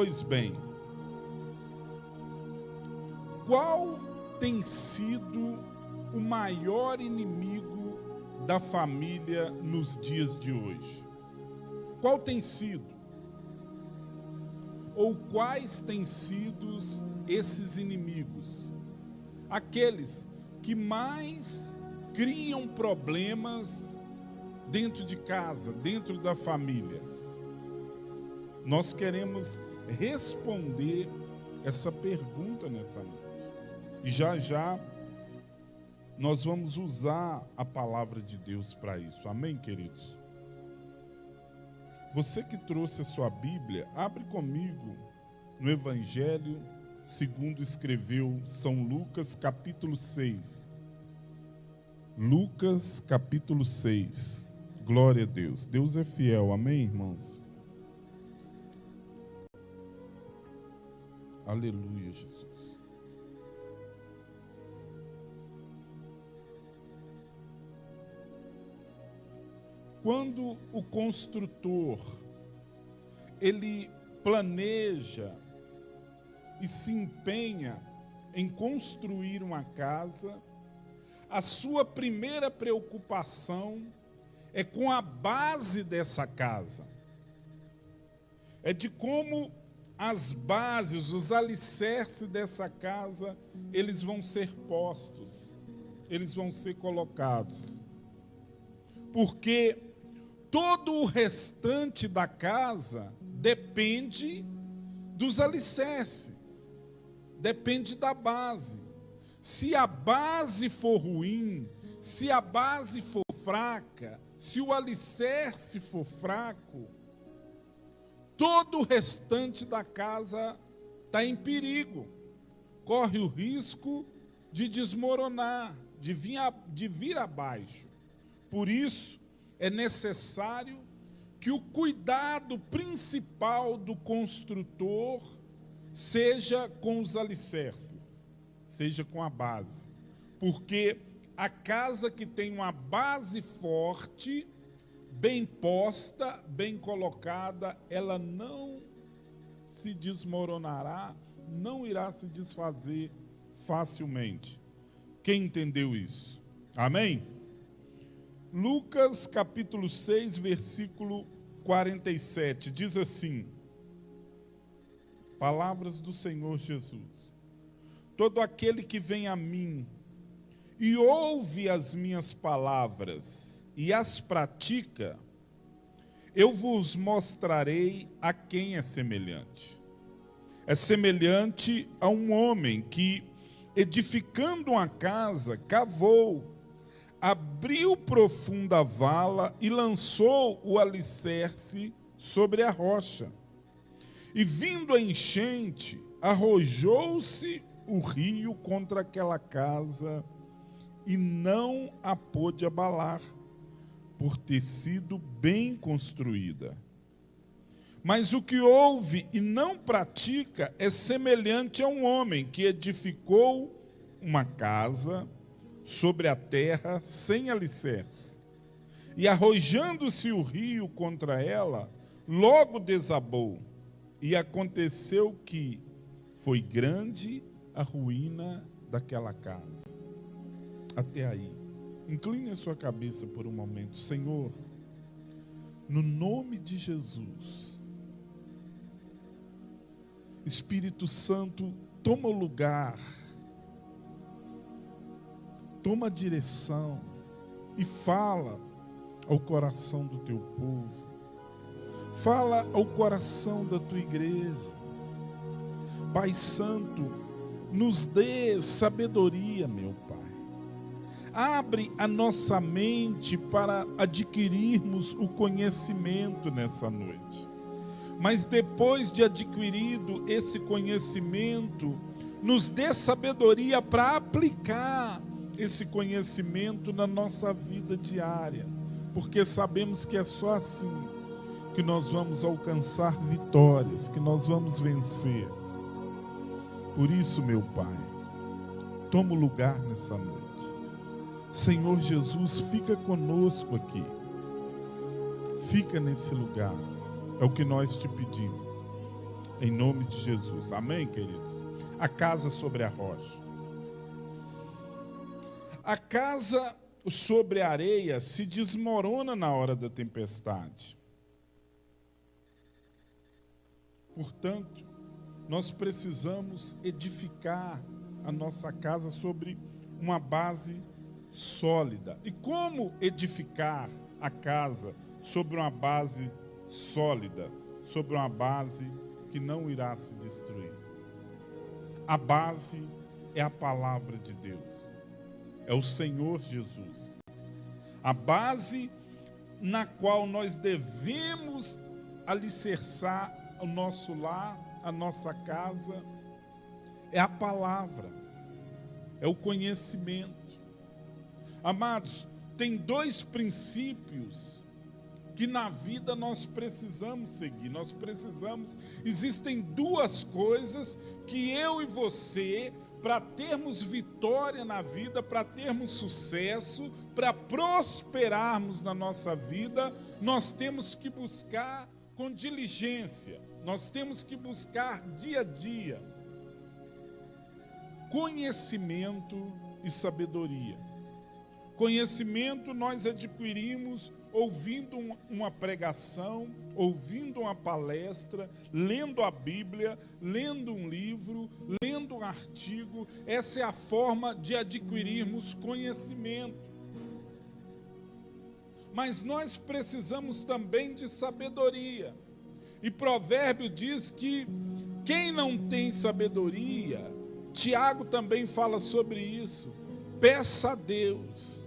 Pois bem, qual tem sido o maior inimigo da família nos dias de hoje? Qual tem sido? Ou quais têm sido esses inimigos? Aqueles que mais criam problemas dentro de casa, dentro da família. Nós queremos responder essa pergunta nessa noite. E já já nós vamos usar a palavra de Deus para isso. Amém, queridos? Você que trouxe a sua Bíblia, abre comigo no Evangelho segundo escreveu São Lucas, capítulo 6. Lucas, capítulo 6. Glória a Deus. Deus é fiel. Amém, irmãos? Aleluia, Jesus. Quando o construtor, ele planeja e se empenha em construir uma casa, a sua primeira preocupação é com a base dessa casa. É de como as bases, os alicerces dessa casa, eles vão ser postos, eles vão ser colocados. Porque todo o restante da casa depende dos alicerces, depende da base. Se a base for ruim, se a base for fraca, se o alicerce for fraco, todo o restante da casa está em perigo. Corre o risco de desmoronar, de vir abaixo. Por isso, é necessário que o cuidado principal do construtor seja com os alicerces, seja com a base. Porque a casa que tem uma base forte, bem posta, bem colocada, ela não se desmoronará, não irá se desfazer facilmente. Quem entendeu isso? Amém? Lucas capítulo 6, versículo 47, diz assim, palavras do Senhor Jesus: todo aquele que vem a mim e ouve as minhas palavras e as pratica, eu vos mostrarei a quem é semelhante. É semelhante a um homem que, edificando uma casa, cavou, abriu profunda vala e lançou o alicerce sobre a rocha. E vindo a enchente, arrojou-se o rio contra aquela casa e não a pôde abalar, por ter sido bem construída. Mas o que ouve e não pratica é semelhante a um homem que edificou uma casa sobre a terra sem alicerce. E arrojando-se o rio contra ela, logo desabou. E aconteceu que foi grande a ruína daquela casa. Até aí. Incline a sua cabeça por um momento. Senhor, no nome de Jesus, Espírito Santo, toma o lugar, toma a direção e fala ao coração do teu povo. Fala ao coração da tua igreja. Pai Santo, nos dê sabedoria, meu Pai. Abre a nossa mente para adquirirmos o conhecimento nessa noite. Mas depois de adquirido esse conhecimento, nos dê sabedoria para aplicar esse conhecimento na nossa vida diária. Porque sabemos que é só assim que nós vamos alcançar vitórias, que nós vamos vencer. Por isso, meu Pai, toma o lugar nessa noite. Senhor Jesus, fica conosco aqui. Fica nesse lugar. É o que nós te pedimos. Em nome de Jesus. Amém, queridos? A casa sobre a rocha. A casa sobre a areia se desmorona na hora da tempestade. Portanto, nós precisamos edificar a nossa casa sobre uma base sólida. E como edificar a casa sobre uma base sólida, sobre uma base que não irá se destruir? A base é a palavra de Deus, é o Senhor Jesus. A base na qual nós devemos alicerçar o nosso lar, a nossa casa, é a palavra, é o conhecimento. Amados, tem dois princípios que na vida nós precisamos seguir. Existem duas coisas que eu e você, para termos vitória na vida, para termos sucesso, para prosperarmos na nossa vida, nós temos que buscar com diligência, nós temos que buscar dia a dia conhecimento e sabedoria. Conhecimento nós adquirimos ouvindo uma pregação, ouvindo uma palestra, lendo a Bíblia, lendo um livro, lendo um artigo. Essa é a forma de adquirirmos conhecimento. Mas nós precisamos também de sabedoria. E Provérbio diz que quem não tem sabedoria, Tiago também fala sobre isso, peça a Deus,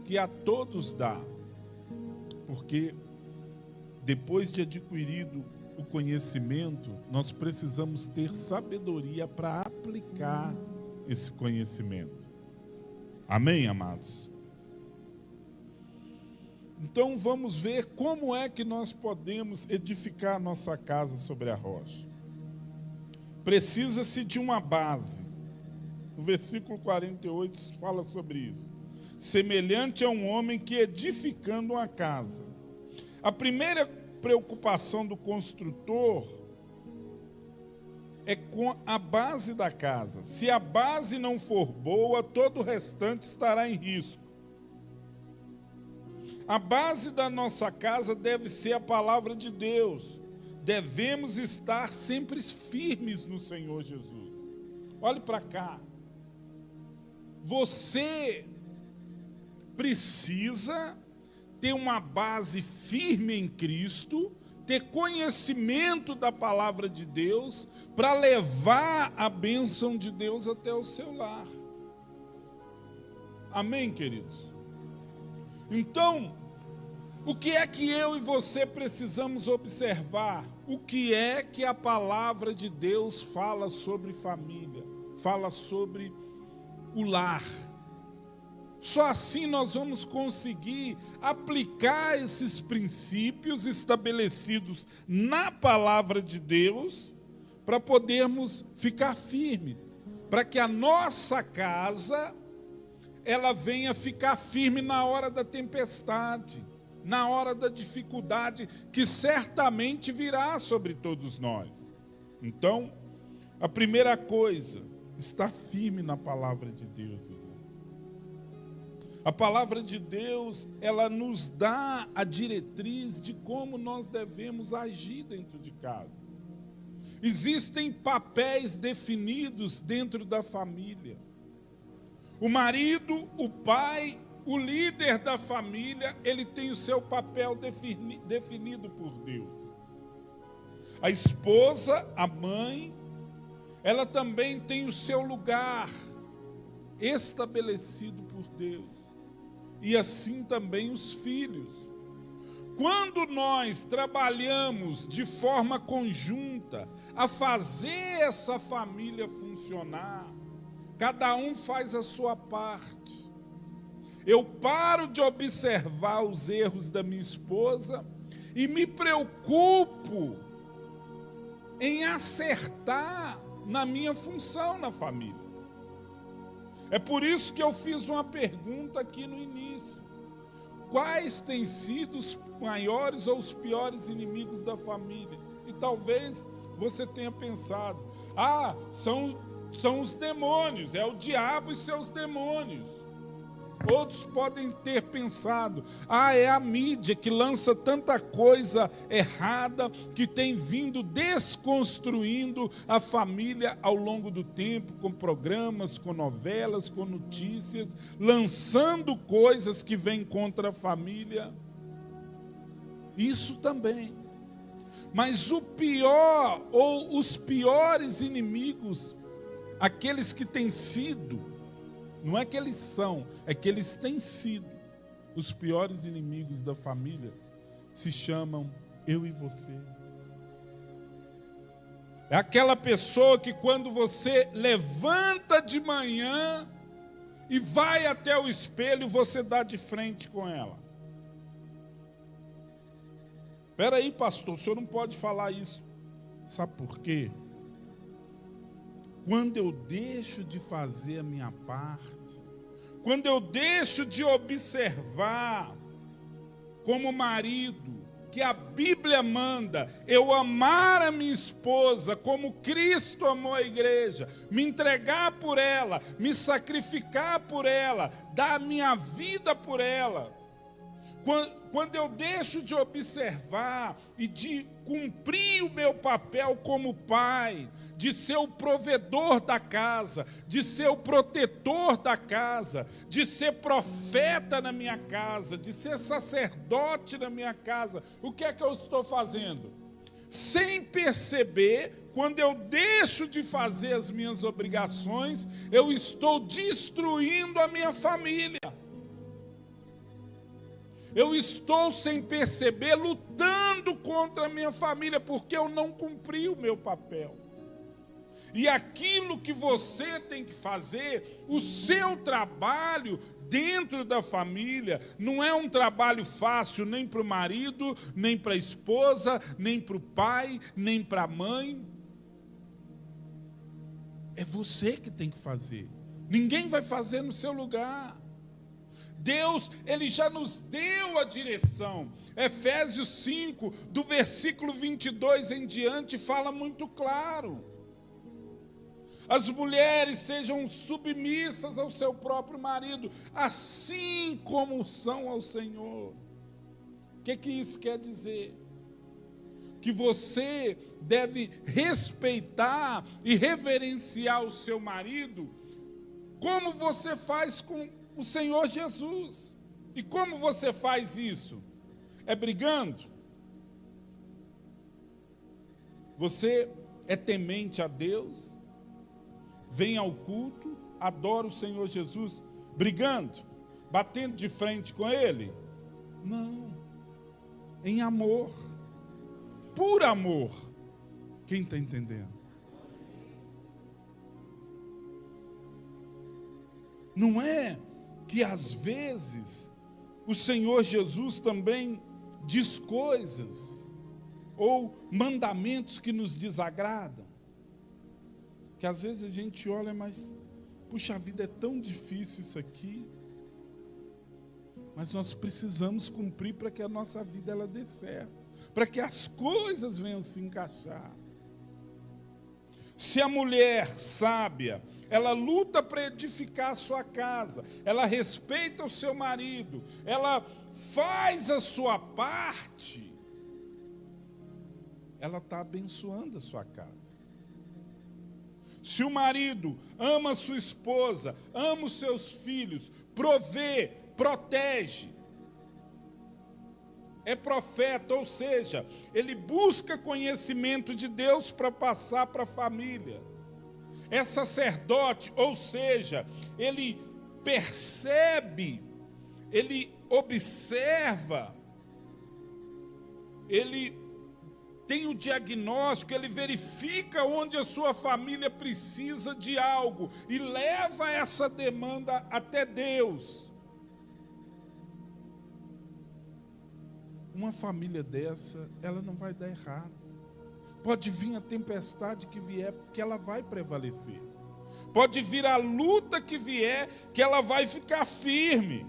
que a todos dá. Porque depois de adquirido o conhecimento, nós precisamos ter sabedoria para aplicar esse conhecimento. Amém, amados? Então vamos ver como é que nós podemos edificar a nossa casa sobre a rocha. Precisa-se de uma base. O versículo 48 fala sobre isso. Semelhante a um homem que edificando uma casa. A primeira preocupação do construtor é com a base da casa. Se a base não for boa, todo o restante estará em risco. A base da nossa casa deve ser a palavra de Deus. Devemos estar sempre firmes no Senhor Jesus. Olhe para cá. Você precisa ter uma base firme em Cristo, ter conhecimento da palavra de Deus, para levar a bênção de Deus até o seu lar. Amém, queridos? Então, o que é que eu e você precisamos observar? O que é que a palavra de Deus fala sobre família, fala sobre o lar? Só assim nós vamos conseguir aplicar esses princípios estabelecidos na palavra de Deus para podermos ficar firmes, para que a nossa casa ela venha ficar firme na hora da tempestade, na hora da dificuldade que certamente virá sobre todos nós. Então, a primeira coisa, estar firme na palavra de Deus, irmão. A palavra de Deus, ela nos dá a diretriz de como nós devemos agir dentro de casa. Existem papéis definidos dentro da família. O marido, o pai, o líder da família, ele tem o seu papel definido por Deus. A esposa, a mãe, ela também tem o seu lugar estabelecido por Deus. E assim também os filhos. Quando nós trabalhamos de forma conjunta a fazer essa família funcionar, cada um faz a sua parte. Eu paro de observar os erros da minha esposa e me preocupo em acertar na minha função na família. É por isso que eu fiz uma pergunta aqui no início. Quais têm sido os maiores ou os piores inimigos da família? E talvez você tenha pensado. São os demônios, é o diabo e seus demônios. Outros podem ter pensado, é a mídia que lança tanta coisa errada, que tem vindo desconstruindo a família ao longo do tempo, com programas, com novelas, com notícias, lançando coisas que vêm contra a família. Isso também. Mas o pior, ou os piores inimigos, aqueles que têm sido, não é que eles são, é que eles têm sido os piores inimigos da família, se chamam eu e você. É aquela pessoa que quando você levanta de manhã e vai até o espelho, você dá de frente com ela. Espera aí, pastor, o senhor não pode falar isso. Sabe por quê? Quando eu deixo de fazer a minha parte, quando eu deixo de observar como marido, que a Bíblia manda, eu amar a minha esposa como Cristo amou a igreja, me entregar por ela, me sacrificar por ela, dar a minha vida por ela. Quando eu deixo de observar e de cumprir o meu papel como pai, de ser o provedor da casa, de ser o protetor da casa, de ser profeta na minha casa, de ser sacerdote na minha casa, o que é que eu estou fazendo? Sem perceber, quando eu deixo de fazer as minhas obrigações, eu estou destruindo a minha família. Eu estou, sem perceber, lutando contra a minha família, porque eu não cumpri o meu papel. E aquilo que você tem que fazer, o seu trabalho dentro da família, não é um trabalho fácil nem para o marido, nem para a esposa, nem para o pai, nem para a mãe. É você que tem que fazer. Ninguém vai fazer no seu lugar. Deus, Ele já nos deu a direção. Efésios 5, do versículo 22 em diante, fala muito claro. As mulheres sejam submissas ao seu próprio marido, assim como são ao Senhor. O que isso quer dizer? Que você deve respeitar e reverenciar o seu marido, como você faz com o Senhor Jesus. E como você faz isso? É brigando? Você é temente a Deus? Vem ao culto, adora o Senhor Jesus, brigando, batendo de frente com Ele? Não. Em amor. Por amor. Quem está entendendo? Não é que às vezes o Senhor Jesus também diz coisas ou mandamentos que nos desagradam, que às vezes a gente olha, mas puxa, a vida é tão difícil isso aqui, mas nós precisamos cumprir para que a nossa vida ela dê certo, para que as coisas venham se encaixar. Se a mulher sábia, ela luta para edificar a sua casa, ela respeita o seu marido, ela faz a sua parte, ela está abençoando a sua casa. Se o marido ama a sua esposa, ama os seus filhos, provê, protege, é profeta, ou seja, ele busca conhecimento de Deus para passar para a família. É sacerdote, ou seja, ele percebe, ele observa, ele tem o diagnóstico, ele verifica onde a sua família precisa de algo e leva essa demanda até Deus. Uma família dessa, ela não vai dar errado. Pode vir a tempestade que vier, que ela vai prevalecer. Pode vir a luta que vier, que ela vai ficar firme.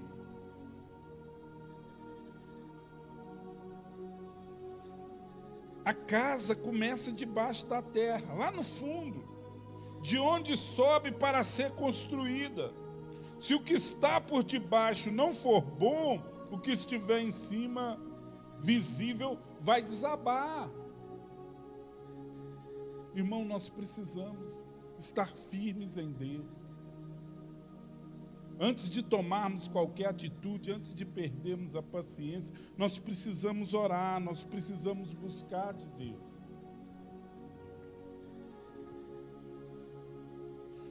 A casa começa debaixo da terra, lá no fundo, de onde sobe para ser construída. Se o que está por debaixo não for bom, o que estiver em cima, visível, vai desabar. Irmão, nós precisamos estar firmes em Deus. Antes de tomarmos qualquer atitude, antes de perdermos a paciência, nós precisamos orar, nós precisamos buscar de Deus.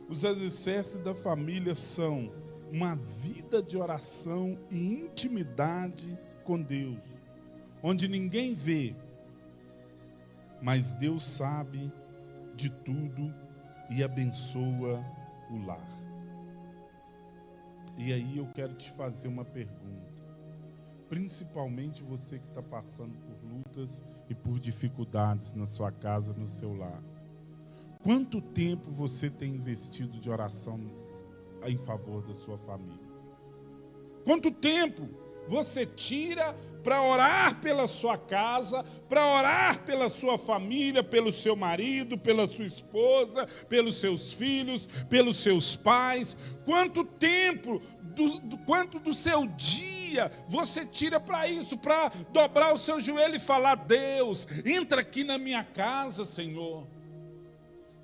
Os alicerces da família são uma vida de oração e intimidade com Deus, onde ninguém vê, mas Deus sabe de tudo e abençoa o lar. E aí eu quero te fazer uma pergunta, principalmente você que está passando por lutas e por dificuldades na sua casa, no seu lar. Quanto tempo você tem investido de oração em favor da sua família? Quanto tempo você tira para orar pela sua casa, para orar pela sua família, pelo seu marido, pela sua esposa, pelos seus filhos, pelos seus pais? Quanto tempo, quanto do seu dia você tira para isso, para dobrar o seu joelho e falar: Deus, entra aqui na minha casa, Senhor.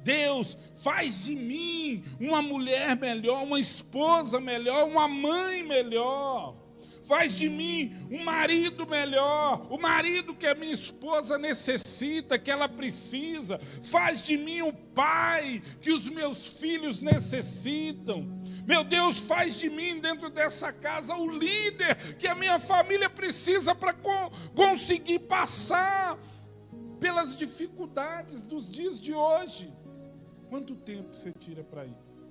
Deus, faz de mim uma mulher melhor, uma esposa melhor, uma mãe melhor. Faz de mim um marido melhor, o marido que a minha esposa necessita, que ela precisa. Faz de mim o pai que os meus filhos necessitam. Meu Deus, faz de mim dentro dessa casa o líder que a minha família precisa para conseguir passar pelas dificuldades dos dias de hoje. Quanto tempo você tira para isso?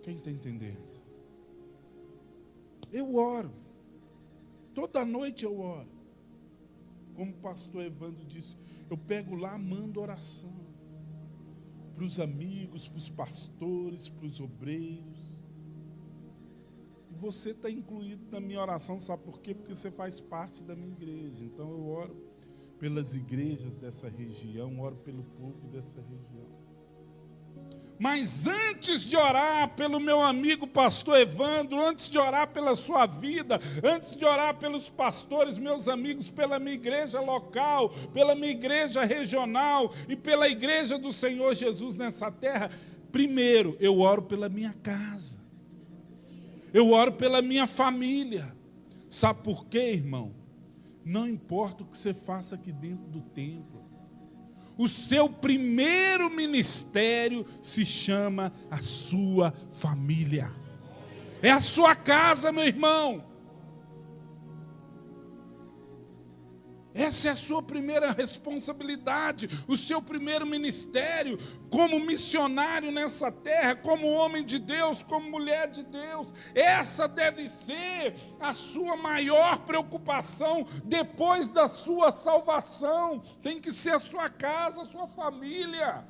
Quem está entendendo? Eu oro. Toda noite eu oro. Como o pastor Evandro disse, eu pego lá, mando oração. Para os amigos, para os pastores, para os obreiros. E você está incluído na minha oração, sabe por quê? Porque você faz parte da minha igreja. Então eu oro pelas igrejas dessa região, oro pelo povo dessa região. Mas antes de orar pelo meu amigo pastor Evandro, antes de orar pela sua vida, antes de orar pelos pastores, meus amigos, pela minha igreja local, pela minha igreja regional e pela igreja do Senhor Jesus nessa terra, primeiro eu oro pela minha casa. Eu oro pela minha família. Sabe por quê, irmão? Não importa o que você faça aqui dentro do templo. O seu primeiro ministério se chama a sua família. É a sua casa, meu irmão. Essa é a sua primeira responsabilidade, o seu primeiro ministério, como missionário nessa terra, como homem de Deus, como mulher de Deus. Essa deve ser a sua maior preocupação depois da sua salvação. Tem que ser a sua casa, a sua família.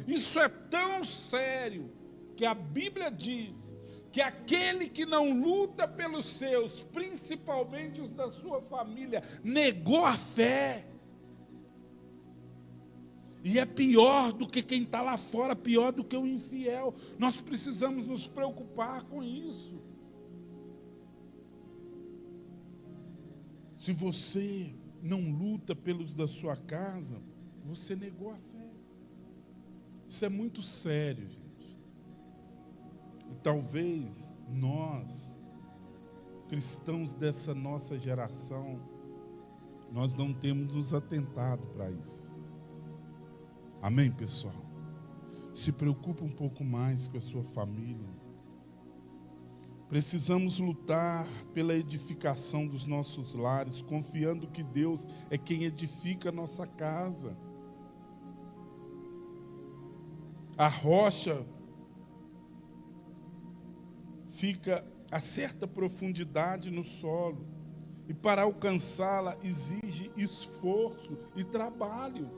Isso é tão sério que a Bíblia diz que aquele que não luta pelos seus, principalmente os da sua família, negou a fé. E é pior do que quem está lá fora, pior do que o infiel. Nós precisamos nos preocupar com isso. Se você não luta pelos da sua casa, você negou a fé. Isso é muito sério, gente. E talvez nós, cristãos dessa nossa geração, nós não temos nos atentado para isso. Amém, pessoal? Se preocupe um pouco mais com a sua família. Precisamos lutar pela edificação dos nossos lares, confiando que Deus é quem edifica a nossa casa. A rocha fica a certa profundidade no solo, e para alcançá-la exige esforço e trabalho.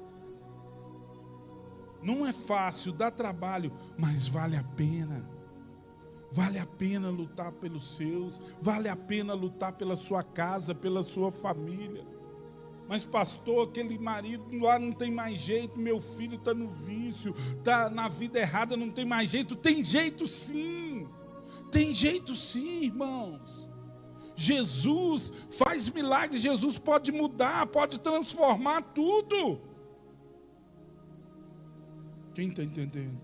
Não é fácil, dá trabalho, mas vale a pena. Vale a pena lutar pelos seus, vale a pena lutar pela sua casa, pela sua família. Mas pastor, aquele marido lá não tem mais jeito, meu filho está no vício, está na vida errada, não tem mais jeito. Tem jeito sim, irmãos. Jesus faz milagres, Jesus pode mudar, pode transformar tudo. Quem está entendendo?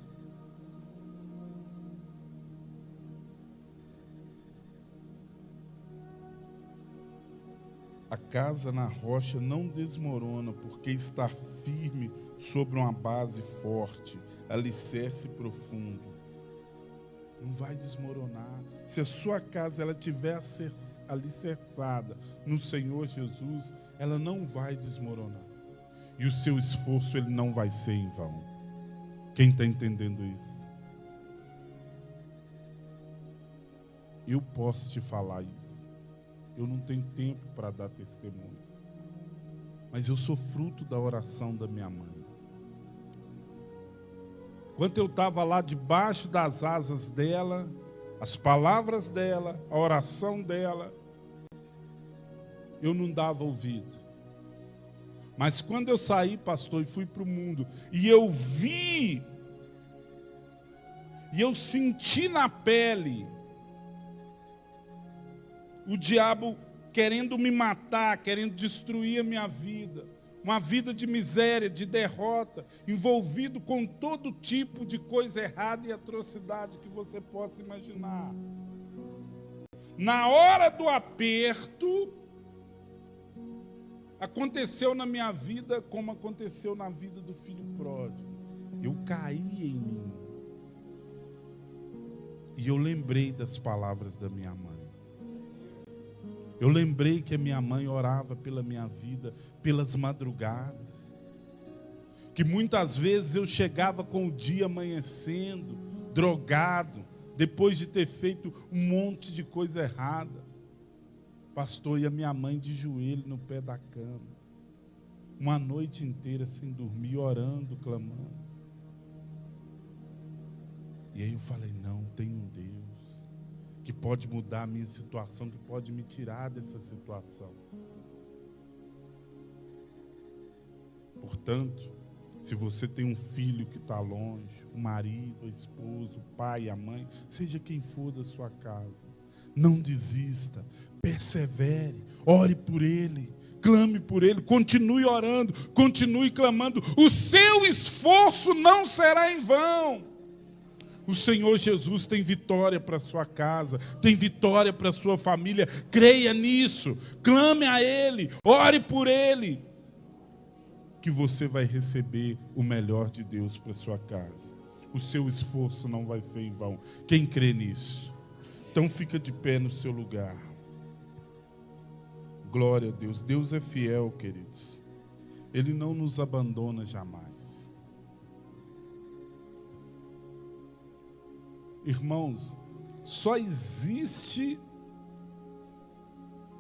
A casa na rocha não desmorona, porque está firme sobre uma base forte, alicerce profundo. Não vai desmoronar. Se a sua casa ela estiver alicerçada no Senhor Jesus, ela não vai desmoronar. E o seu esforço ele não vai ser em vão. Quem está entendendo isso? Eu posso te falar isso. Eu não tenho tempo para dar testemunho. Mas eu sou fruto da oração da minha mãe. Quando eu estava lá debaixo das asas dela, as palavras dela, a oração dela, eu não dava ouvido. Mas quando eu saí, pastor, e fui para o mundo, e eu vi, e eu senti na pele, o diabo querendo me matar, querendo destruir a minha vida. Uma vida de miséria, de derrota, envolvido com todo tipo de coisa errada e atrocidade que você possa imaginar. Na hora do aperto, aconteceu na minha vida como aconteceu na vida do filho pródigo. Eu caí em mim. E eu lembrei das palavras da minha mãe. Eu lembrei que a minha mãe orava pela minha vida, pelas madrugadas. Que muitas vezes eu chegava com o dia amanhecendo, drogado, depois de ter feito um monte de coisa errada. Pastor, e a minha mãe de joelho no pé da cama. Uma noite inteira sem dormir, orando, clamando. E aí eu falei, não, tem um Deus que pode mudar a minha situação, que pode me tirar dessa situação. Portanto, se você tem um filho que está longe, o marido, a esposa, o pai, a mãe, seja quem for da sua casa, não desista, persevere, ore por ele, clame por ele, continue orando, continue clamando, o seu esforço não será em vão. O Senhor Jesus tem vitória para a sua casa, tem vitória para a sua família. Creia nisso, clame a Ele, ore por Ele, que você vai receber o melhor de Deus para a sua casa. O seu esforço não vai ser em vão. Quem crê nisso? Então fica de pé no seu lugar. Glória a Deus. Deus é fiel, queridos. Ele não nos abandona jamais. Irmãos, só existe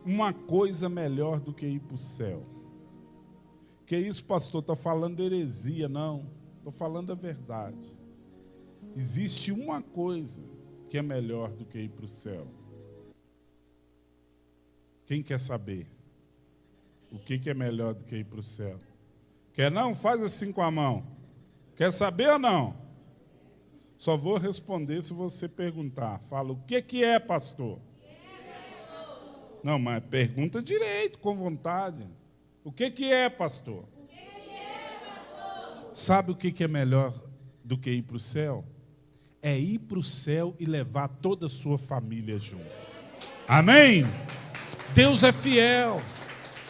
uma coisa melhor do que ir para o céu. Que isso, pastor? Está falando heresia? Não, estou falando a verdade. Existe uma coisa que é melhor do que ir para o céu. Quem quer saber? O que é melhor do que ir para o céu? Quer não? Faz assim com a mão. Quer saber ou não? Só vou responder se você perguntar. Fala, o que é, pastor? Não, mas pergunta direito, com vontade. O que é, pastor? Sabe o que é melhor do que ir para o céu? É ir para o céu e levar toda a sua família junto. Amém? Deus é fiel.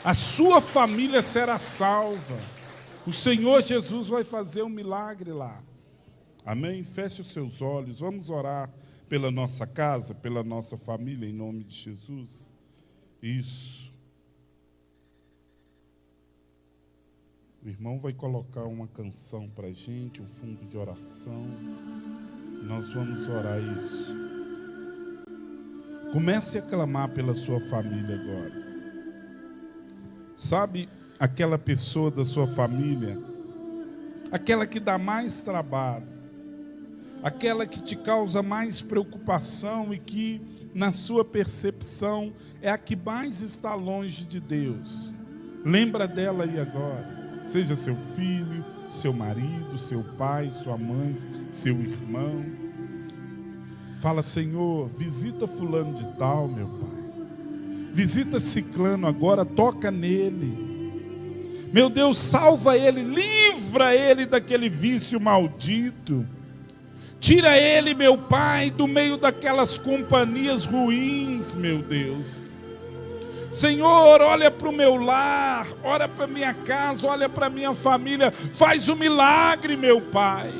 A sua família será salva. O Senhor Jesus vai fazer um milagre lá. Amém? Feche os seus olhos. Vamos orar pela nossa casa, pela nossa família, em nome de Jesus. Isso. O irmão vai colocar uma canção para a gente, um fundo de oração. Nós vamos orar isso. Comece a clamar pela sua família agora. Sabe aquela pessoa da sua família, aquela que dá mais trabalho, aquela que te causa mais preocupação e que, na sua percepção, é a que mais está longe de Deus. Lembra dela aí agora. Seja seu filho, seu marido, seu pai, sua mãe, seu irmão. Fala: Senhor, visita fulano de tal, meu Pai. Visita ciclano agora, toca nele. Meu Deus, salva ele, livra ele daquele vício maldito. Tira ele, meu Pai, do meio daquelas companhias ruins, meu Deus. Senhor, olha para o meu lar, olha para a minha casa, olha para a minha família. Faz um milagre, meu Pai.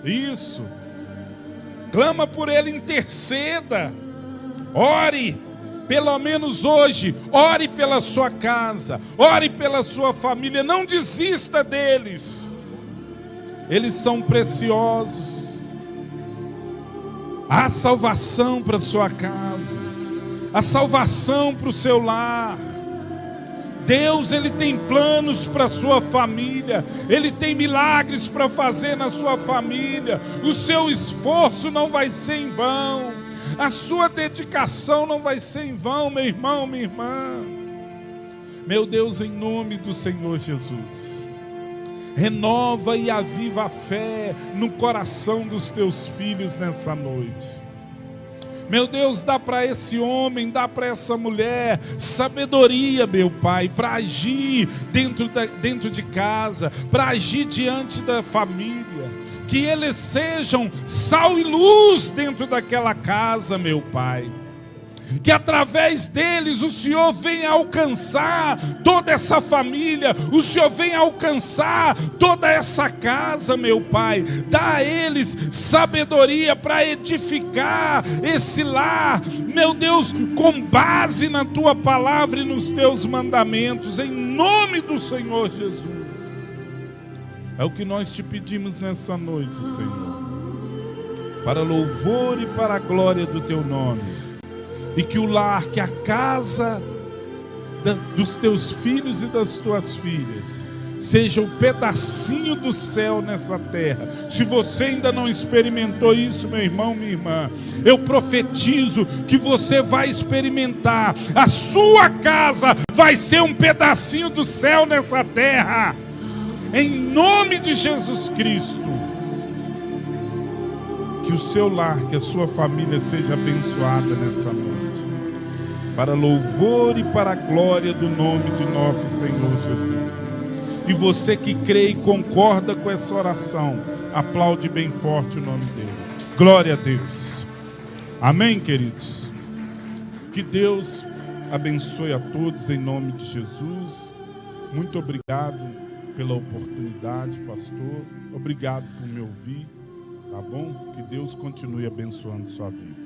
Isso. Clama por ele, interceda. Ore, pelo menos hoje. Ore pela sua casa, ore pela sua família. Não desista deles. Eles são preciosos. Há salvação para a sua casa, há salvação para o seu lar. Deus, Ele tem planos para a sua família. Ele tem milagres para fazer na sua família. O seu esforço não vai ser em vão. A sua dedicação não vai ser em vão, meu irmão, minha irmã. Meu Deus, em nome do Senhor Jesus, renova e aviva a fé no coração dos teus filhos nessa noite. Meu Deus, dá para esse homem, dá para essa mulher sabedoria, meu Pai, para agir dentro de casa, para agir diante da família. Que eles sejam sal e luz dentro daquela casa, meu Pai. Que através deles o Senhor venha alcançar toda essa família, o Senhor venha alcançar toda essa casa, meu Pai. Dá a eles sabedoria para edificar esse lar, meu Deus, com base na Tua palavra e nos Teus mandamentos, em nome do Senhor Jesus. É o que nós te pedimos nessa noite, Senhor, para louvor e para a glória do Teu nome. E que o lar, que a casa dos teus filhos e das tuas filhas seja um pedacinho do céu nessa terra. Se você ainda não experimentou isso, meu irmão, minha irmã, eu profetizo que você vai experimentar. A sua casa vai ser um pedacinho do céu nessa terra, em nome de Jesus Cristo. Que o seu lar, que a sua família seja abençoada nessa noite, para louvor e para a glória do nome de nosso Senhor Jesus. E você que crê e concorda com essa oração, aplaude bem forte o nome dele. Glória a Deus. Amém, queridos? Que Deus abençoe a todos em nome de Jesus. Muito obrigado pela oportunidade, pastor. Obrigado por me ouvir. Tá bom? Que Deus continue abençoando sua vida.